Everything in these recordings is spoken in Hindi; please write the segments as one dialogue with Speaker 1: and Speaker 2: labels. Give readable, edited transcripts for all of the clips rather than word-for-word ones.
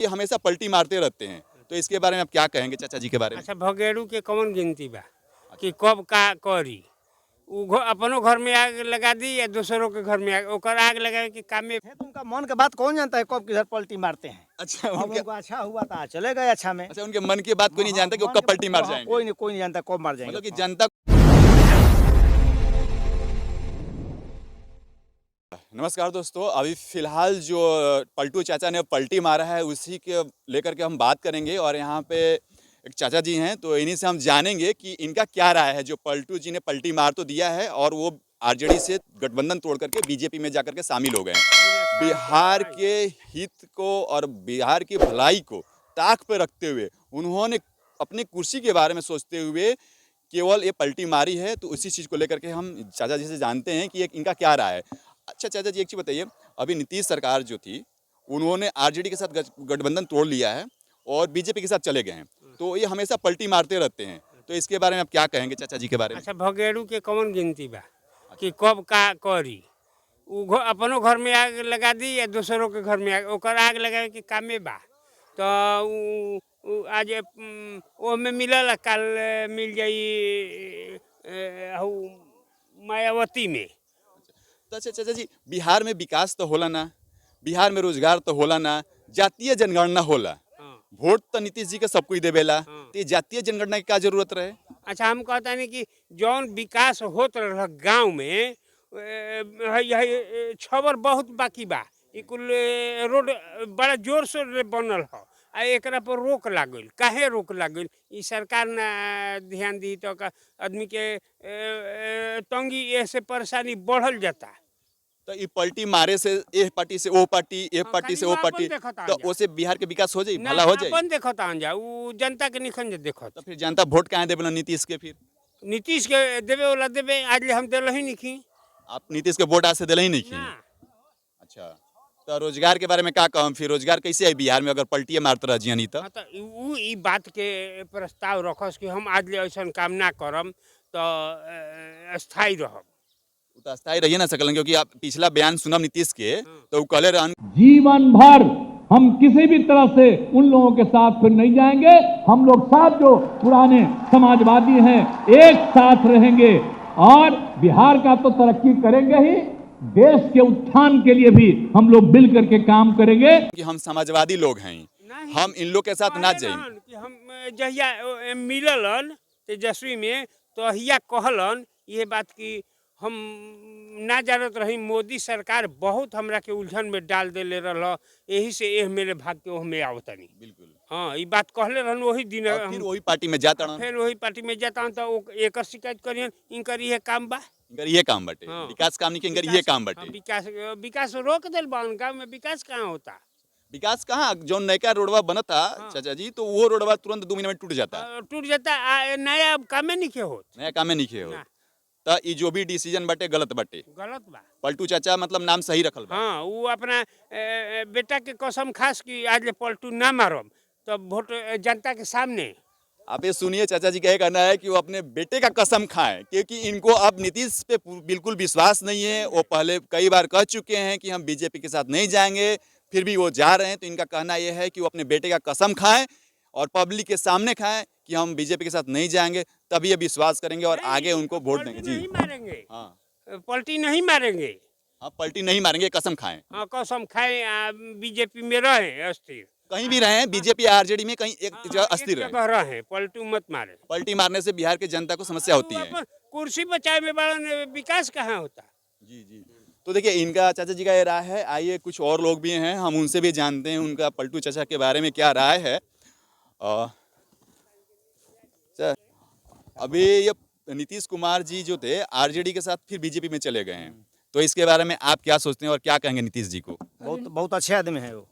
Speaker 1: ये हमेशा पलटी मारते रहते हैं, तो इसके बारे में आप क्या कहेंगे चाचा जी के बारे में?
Speaker 2: अच्छा, भगेड़ू के कौन गिनती बा कि कब का करी। अपनों घर में आग लगा दी या दूसरों के घर में आग, ओकर आग लगावे के काम में।
Speaker 3: है तो उनका मन के बात कौन जानता है कब किधर पलटी मारते हैं।
Speaker 1: अच्छा
Speaker 3: अब
Speaker 1: उनके
Speaker 3: उनको अच्छा हुआ था चले गए अच्छा में।
Speaker 1: अच्छा उनके मन की बात कोई नहीं जानता कि वो
Speaker 3: मन
Speaker 1: कब
Speaker 3: के
Speaker 1: पलटी मार
Speaker 3: हाँ,
Speaker 1: जाएंगे।
Speaker 3: कोई नहीं जानता कब मार जाएंगे।
Speaker 1: मतलब कि जनता। नमस्कार दोस्तों, अभी फिलहाल जो पलटू चाचा ने पलटी मारा है उसी के लेकर के हम बात करेंगे। और यहाँ पे एक चाचा जी हैं, तो इन्हीं से हम जानेंगे कि इनका क्या राय है। जो पलटू जी ने पलटी मार तो दिया है और वो आरजेडी से गठबंधन तोड़ करके बीजेपी में जाकर के शामिल हो गए हैं। बिहार के हित को और बिहार की भलाई को ताक पे रखते हुए उन्होंने अपनी कुर्सी के बारे में सोचते हुए केवल ये पलटी मारी है। तो उसी चीज़ को लेकर के हम चाचा जी से जानते हैं कि इनका क्या राय है। अच्छा चाचा जी, एक चीज़ बताइए, अभी नीतीश सरकार जो थी उन्होंने आरजेडी के साथ गठबंधन तोड़ लिया है और बीजेपी के साथ चले गए हैं, तो ये हमेशा पलटी मारते रहते हैं, तो इसके बारे में आप क्या कहेंगे चाचा जी के बारे में?
Speaker 2: अच्छा, भगेड़ू के कौन गिनती बा कि कब का करी। अपनों घर में आग लगा दी या दूसरों के घर में आग, ओकर आग लगावे के काम में बा। तो आज वो में मिलल, कल मिल जाई मायावती में।
Speaker 1: तो अच्छा चाचा जी, बिहार में विकास तो होला ना, बिहार में रोजगार तो होला ना, जातीय जनगणना होला,
Speaker 2: हाँ,
Speaker 1: वोट तो नीतीश जी के सब कोई देवेला,
Speaker 2: हाँ।
Speaker 1: तो ये जातीय जनगणना की क्या जरूरत रहे?
Speaker 2: अच्छा, हम कहता नहीं कि जौन विकास होत रहा गांव में, छबर बहुत बाकी बा। ई कुल रोड बड़ा जोर से बनल ह, आ एकरा पर रोक लागल। काहे रोक लागल? ई सरकार ना ध्यान दी तो आदमी के तंगी ऐसे परेशानी बढ़ल जाता।
Speaker 1: तो ये पलटी मारे से एक पार्टी से वो पार्टी, एक
Speaker 2: हाँ,
Speaker 1: पार्टी से
Speaker 2: खाली
Speaker 1: वो
Speaker 2: वो
Speaker 1: पार्टी,
Speaker 2: अपन देखता
Speaker 1: तो
Speaker 2: आंजा।
Speaker 1: उससे बिहार के विकास हो जाए,
Speaker 2: ना
Speaker 1: भला हो जाए।
Speaker 2: अपन देखत आंजा, उ जनता के निखन देखत।
Speaker 1: तो फिर जनता वोट कहाँ देवेला नीतीश के? फिर
Speaker 2: नीतीश के देवे वाला देवे, आज ले हम दिल ही नहीं
Speaker 1: आप नीतीश के वोट आज से दिले ही नहीं
Speaker 2: ना।
Speaker 1: की? अच्छा, तो रोजगार के बारे में क्या कहम? फिर रोजगार कैसे है बिहार में अगर पलटिए मारते रह जियनी तो?
Speaker 2: हाँ, तो उ ई बात के प्रस्ताव रखस कि हम आज ले ऐसा काम ना करम तो स्थायी रहब।
Speaker 1: वो तो अस्थायी रहिए ना सकल, क्योंकि आप पिछला बयान सुनम नीतीश के, तो वो कहले रहन
Speaker 4: जीवन भर हम किसी भी तरह से उन लोगों के साथ फिर नहीं जाएंगे। हम लोग साथ जो पुराने समाजवादी हैं एक साथ रहेंगे और बिहार का तो तरक्की करेंगे ही, देश के उत्थान के लिए भी हम लोग मिल करके काम करेंगे।
Speaker 1: कि हम समाजवादी लोग हैं,
Speaker 2: नहीं,
Speaker 1: हम इन लोग के साथ ना
Speaker 2: कहले
Speaker 1: जाए।
Speaker 2: रहन कि हम जहिया मिललन तेजस्वी में, तो हिया कहलन ये बात कि हम ना जानत रही मोदी सरकार बहुत हमरा के उलझन में डाल देले रहल, यही से एह मेरे भाग के ओहमे आवतनी।
Speaker 1: बिल्कुल।
Speaker 2: हाँ, ये बात कहले रहन वही दिन।
Speaker 1: और फिर वही पार्टी में जाता रहन।
Speaker 2: फिर वही पार्टी में जाता हूँ तो एक शिकायत करियन, इनकर ये काम बा।
Speaker 1: इनकर ये काम बटे,
Speaker 2: हाँ।
Speaker 1: विकास काम नहीं, कि इनकर ये काम
Speaker 2: हाँ,
Speaker 1: बटे।
Speaker 2: विकास रोक दिल बा। गाँव में विकास कहाँ होता?
Speaker 1: विकास कहाँ, जो नयका रोडवा बना था
Speaker 2: हाँ।
Speaker 1: चाचा जी, तो वो रोडवा तुरंत 2 महीने में टूट जाता,
Speaker 2: टूट जाता। नया कामे नहीं के होत।
Speaker 1: नया काम में नहीं हो।
Speaker 2: ना।
Speaker 1: तो ये जो भी डिसीजन बटे गलत बटे।
Speaker 2: गलत बा।
Speaker 1: पलटू चाचा मतलब नाम सही रखल बा।
Speaker 2: हाँ, वो अपना बेटा के कसम खास कि आज ले पलटू ना मारम, तो वोट जनता के सामने।
Speaker 1: आप ये सुनिए, चाचा जी का ये कहना है कि वो अपने बेटे का कसम खाएं, क्योंकि इनको अब नीतीश पे बिल्कुल विश्वास नहीं है। वो पहले कई बार कह चुके हैं कि हम बीजेपी के साथ नहीं जाएंगे, फिर भी वो जा रहे हैं। तो इनका कहना यह है कि वो अपने बेटे का कसम खाएं और पब्लिक के सामने खाएं कि हम बीजेपी के साथ नहीं जाएंगे, तभी ये विश्वास करेंगे और
Speaker 2: नहीं,
Speaker 1: आगे उनको वोट
Speaker 2: पलटी
Speaker 1: देंगे।
Speaker 2: नहीं
Speaker 1: जी
Speaker 2: मारेंगे।
Speaker 1: हाँ,
Speaker 2: पलटी नहीं मारेंगे।
Speaker 1: हाँ पलटी नहीं मारेंगे, कसम खाएं।
Speaker 2: हाँ, कसम खाए बीजेपी में रहे अस्थिर।
Speaker 1: कहीं भी रहे, बीजेपी आरजेडी में कहीं एक जगह अस्थिर
Speaker 2: एक
Speaker 1: रहे।
Speaker 2: जगह रहे, पलटू मत मारे।
Speaker 1: पलटी मारने से बिहार के जनता को समस्या होती है।
Speaker 2: अपन कुर्सी बचाए में बड़ा विकास कहाँ होता?
Speaker 1: जी जी। तो देखिए, इनका चाचा जी का ये राय है। आइए कुछ और लोग भी हैं, हम उनसे भी जानते हैं उनका पलटू चाचा के बारे में क्या राय है। सर, अभी ये नीतीश कुमार जी जो थे आरजेडी के साथ फिर बीजेपी में चले गए हैं, तो इसके बारे में आप क्या सोचते हैं और क्या कहेंगे नीतीश जी को?
Speaker 3: बहुत अच्छे आदमी है वो।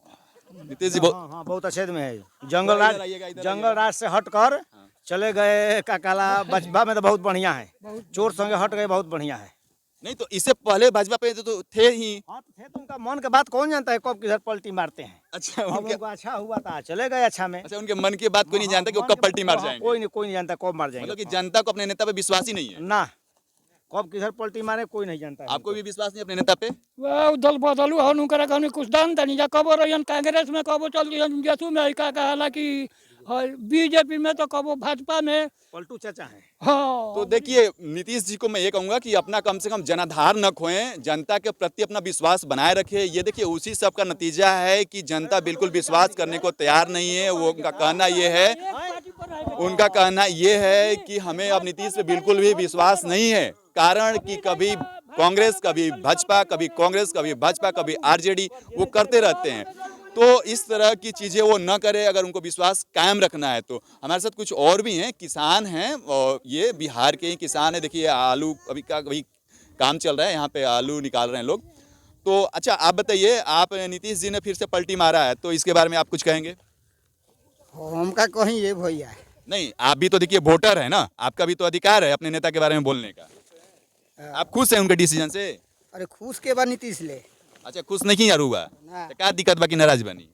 Speaker 1: नीतीश जी
Speaker 3: हाँ, बहुत अच्छे आदमी है। जंगल
Speaker 1: इधर
Speaker 3: राज से हट कर चले गए। का काला बजबा में तो बहुत बढ़िया है, चोर संगे हट गए, बहुत बढ़िया है।
Speaker 1: नहीं, तो इससे पहले भाजपा पे तो थे ही।
Speaker 3: हाँ, तो थे तो उनका मन के बात कौन जानता है कब किधर पलटी मारते हैं।
Speaker 1: अच्छा
Speaker 3: अब
Speaker 1: उनके
Speaker 3: उनको अच्छा हुआ था चले गए अच्छा में।
Speaker 1: अच्छा उनके मन की बात कोई नहीं जानता कि वो
Speaker 3: मन
Speaker 1: कब
Speaker 3: के
Speaker 1: पलटी मार
Speaker 3: हाँ,
Speaker 1: जाएंगे।
Speaker 3: कोई नहीं जानता कब मार जाएंगे।
Speaker 1: मतलब कि जनता को अपने नेता पे विश्वास ही नहीं है।
Speaker 3: ना। कब किधर पलटी मारे कोई नहीं जानता है।
Speaker 1: आपको भी विश्वास नहीं अपने नेता पे?
Speaker 5: वह दल बदलू हनु करे कहनी कुछ दान तनी जा कबो रहियन कांग्रेस में कबो चल दियन जसू में का हालांकि बीजेपी में तो कबो भाजपा में।
Speaker 3: पलटू चाचा है।
Speaker 5: हाँ
Speaker 1: तो देखिए नीतीश जी को मैं ये कहूंगा कि अपना कम से कम जनाधार न खोएं, जनता के प्रति अपना विश्वास बनाए रखें। ये देखिए उसी सब का नतीजा है कि जनता बिल्कुल विश्वास करने को तैयार नहीं है। वो उनका कहना ये है कि हमें अब नीतीश पे बिल्कुल भी विश्वास नहीं है। कारण कि कभी कांग्रेस, कभी भाजपा, कभी कांग्रेस, कभी भाजपा, कभी आरजेडी, वो करते रहते हैं। तो इस तरह की चीज़ें वो न करे अगर उनको विश्वास कायम रखना है तो। हमारे साथ कुछ और भी हैं, किसान हैं, और ये बिहार के ही किसान हैं। देखिए आलू अभी काम चल रहा है, यहाँ पे आलू निकाल रहे हैं लोग। तो अच्छा आप बताइए, आप नीतीश जी ने फिर से पलटी मारा है तो इसके बारे में आप कुछ कहेंगे?
Speaker 6: हमका कहीं ये भैया
Speaker 1: नहीं, आप भी तो देखिए वोटर है ना, आपका भी तो अधिकार है अपने नेता के बारे में बोलने का। आप खुश हैं उनके डिसीजन से?
Speaker 6: अरे खुश के बाद नीतीश ले
Speaker 1: अच्छा खुश नहीं यार हुआ
Speaker 6: ना।
Speaker 1: तो क्या दिक्कत बाकी नाराज बनी?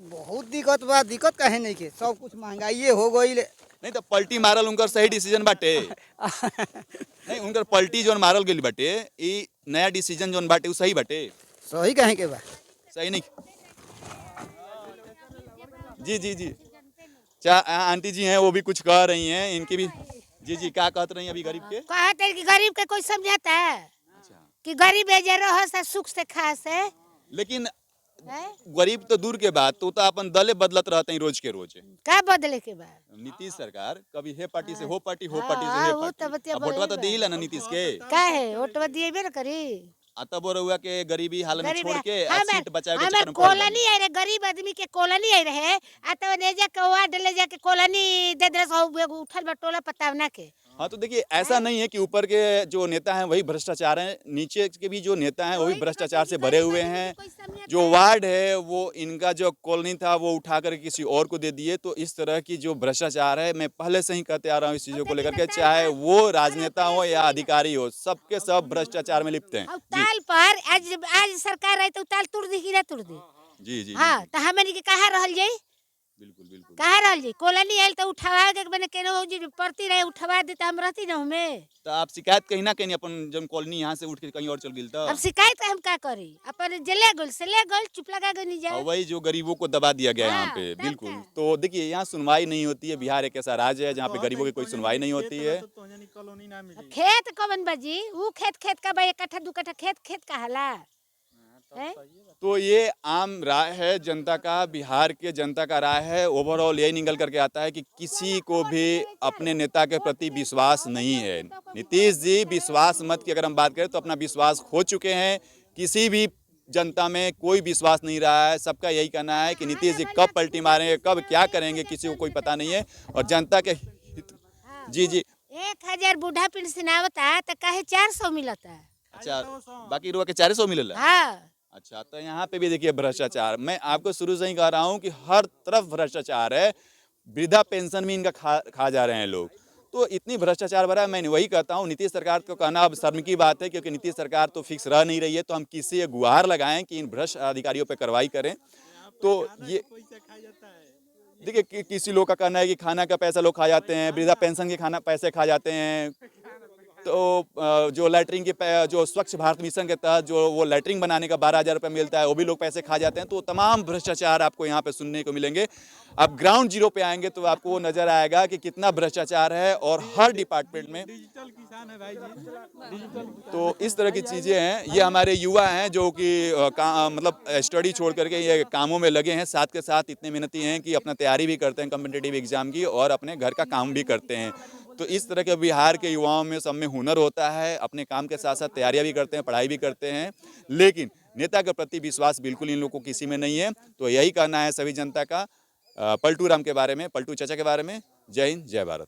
Speaker 6: बहुत दिक्कत बा, दिक्कत काहे नहीं के, सब कुछ महंगाई हो गई।
Speaker 1: नहीं तो पलटी मारल उनकर सही डिसीजन बाटे। नहीं उनकर पलटी जोन मारल गई बाटे, ई नया डिसीजन जोन बाटे उ सही बाटे?
Speaker 6: सही कहे के बा।
Speaker 1: सही नहीं? जी जी जी अच्छा आंटी जी हैं, वो भी कुछ कह रही हैं, इनकी भी। जी जी क्या कहते रही हैं अभी गरीब के?
Speaker 7: कहते हैं कि गरीब के कोई समझाता है
Speaker 1: अच्छा
Speaker 7: कि गरीब है जे रह से सुख से खा से
Speaker 1: लेकिन
Speaker 7: हैं?
Speaker 1: गरीब तो दूर के बात, तो अपन दले बदलत रहते हैं रोज के रोज।
Speaker 7: का बदले के बाद
Speaker 1: नीतीश सरकार कभी हे पार्टी से हो पार्टी, हो
Speaker 7: हाँ,
Speaker 1: पार्टी से
Speaker 7: हाँ,
Speaker 1: हे
Speaker 7: वो तो
Speaker 1: पार्टी।
Speaker 7: बतिया
Speaker 1: अब वोटवा तो
Speaker 7: बराबर
Speaker 1: दिला ना नीतीश के।
Speaker 7: का है वोटवा दिएबे न करी।
Speaker 1: तब हुआ के गरीबी हाल में
Speaker 7: गरीब
Speaker 1: छोड़
Speaker 7: है।
Speaker 1: के आ
Speaker 7: हमार
Speaker 1: सीट बचाए के
Speaker 7: हमार
Speaker 1: चक्कर में पड़ गए।
Speaker 7: कॉलोनी आई रहे, गरीब आदमी के कॉलोनी आई रहे आ तो ले जाके वार्ड ले जाके कॉलोनी दे दे सो उठल बटोला पतावना के।
Speaker 1: हाँ तो देखिए ऐसा नहीं है कि ऊपर के जो नेता हैं वही भ्रष्टाचार हैं, नीचे के भी जो नेता हैं वो भी भ्रष्टाचार से भरे हुए हैं। जो वार्ड है वो इनका जो कॉलोनी था वो उठा कर किसी और को दे दिए। तो इस तरह की जो भ्रष्टाचार है, मैं पहले से ही कहते आ रहा हूँ इस चीज़ों को लेकर के, चाहे वो राजनेता हो या अधिकारी हो, सबके सब भ्रष्टाचार में लिप्त हैं।
Speaker 7: और ताल पर आज सरकार रही तो ताल तुड़ दी कि ना तुड़ दी।
Speaker 1: जी जी
Speaker 7: हाँ तो हमन के कहाँ रहल जाई,
Speaker 1: बिल्कुल बिल्कुल।
Speaker 7: कहाँ रहल जाई। कॉलोनी आयल तो उठवा के मैंने केनो जी पड़ती रहे उठवा देते हम रहती ना हमें।
Speaker 1: तो आप शिकायत कहीं ना कहीं अपन जब कॉलोनी यहाँ से उठ के कहीं और चल गई तो
Speaker 7: अब शिकायत हम का करी, अपन जले गोल से ले गोल चुप लगा गई नहीं
Speaker 1: और
Speaker 7: जाए।
Speaker 1: वही जो गरीबों को दबा दिया गया यहाँ
Speaker 7: हाँ,
Speaker 1: पे।
Speaker 7: तब
Speaker 1: बिल्कुल।
Speaker 7: क्या?
Speaker 1: तो देखिए यहाँ सुनवाई नहीं होती है। बिहार एक ऐसा राज्य है जहाँ पे गरीबों की कोई सुनवाई नहीं होती है।
Speaker 7: खेत कवन बाजी, वो खेत का भाई 1 कट्ठा 2 कट्ठा खेत का हला है।
Speaker 1: तो ये आम राय है जनता का, बिहार के जनता का राय है। ओवरऑल यही निकल करके आता है कि किसी को भी अपने नेता के प्रति विश्वास नहीं है। नीतीश जी विश्वास मत की अगर हम बात करें तो अपना विश्वास खो चुके हैं। किसी भी जनता में कोई विश्वास नहीं रहा है। सबका यही कहना है कि नीतीश जी कब पलटी मारेंगे, कब क्या करेंगे, किसी को कोई पता नहीं है। और जनता के जी जी
Speaker 7: 1000 बूढ़ा पेंशन आवता तो काहे 400 मिलता।
Speaker 1: अच्छा बाकी रुआ के 400 मिलेला।
Speaker 7: हाँ
Speaker 1: अच्छा तो यहाँ पे भी देखिए भ्रष्टाचार। मैं आपको शुरू से ही कह रहा हूँ कि हर तरफ भ्रष्टाचार है। वृद्धा पेंशन भी इनका खा जा रहे हैं लोग। तो इतनी भ्रष्टाचार भरा है। मैं वही कहता हूँ नीतीश सरकार को कहना अब शर्म की बात है, क्योंकि नीतीश सरकार तो फिक्स रह नहीं रही है। तो हम किसी से गुहार लगाएं कि इन भ्रष्ट अधिकारियों पर कार्रवाई करें। तो ये देखिए किसी लोग का कहना है कि खाना का पैसा लोग खा जाते हैं, वृद्धा पेंशन के पैसे खा जाते हैं। तो जो लैटरिन के जो स्वच्छ भारत मिशन के तहत जो वो लैटरिन बनाने का 12,000 रुपये मिलता है वो भी लोग पैसे खा जाते हैं। तो तमाम भ्रष्टाचार आपको यहाँ पे सुनने को मिलेंगे। आप ग्राउंड जीरो पे आएंगे तो आपको वो नज़र आएगा कि कितना भ्रष्टाचार है और हर डिपार्टमेंट में। तो इस तरह की चीज़ें हैं। ये हमारे युवा हैं जो कि मतलब स्टडी छोड़ करके ये कामों में लगे हैं। साथ के साथ इतने मेहनती हैं कि अपना तैयारी भी करते हैं कॉम्पिटिटिव एग्जाम की और अपने घर का काम भी करते हैं। तो इस तरह के बिहार के युवाओं में सब में हुनर होता है। अपने काम के साथ साथ तैयारियां भी करते हैं, पढ़ाई भी करते हैं, लेकिन नेता के प्रति विश्वास बिल्कुल इन लोगों को किसी में नहीं है। तो यही कहना है सभी जनता का पलटू राम के बारे में, पलटू चाचा के बारे में। जय हिंद, जय भारत।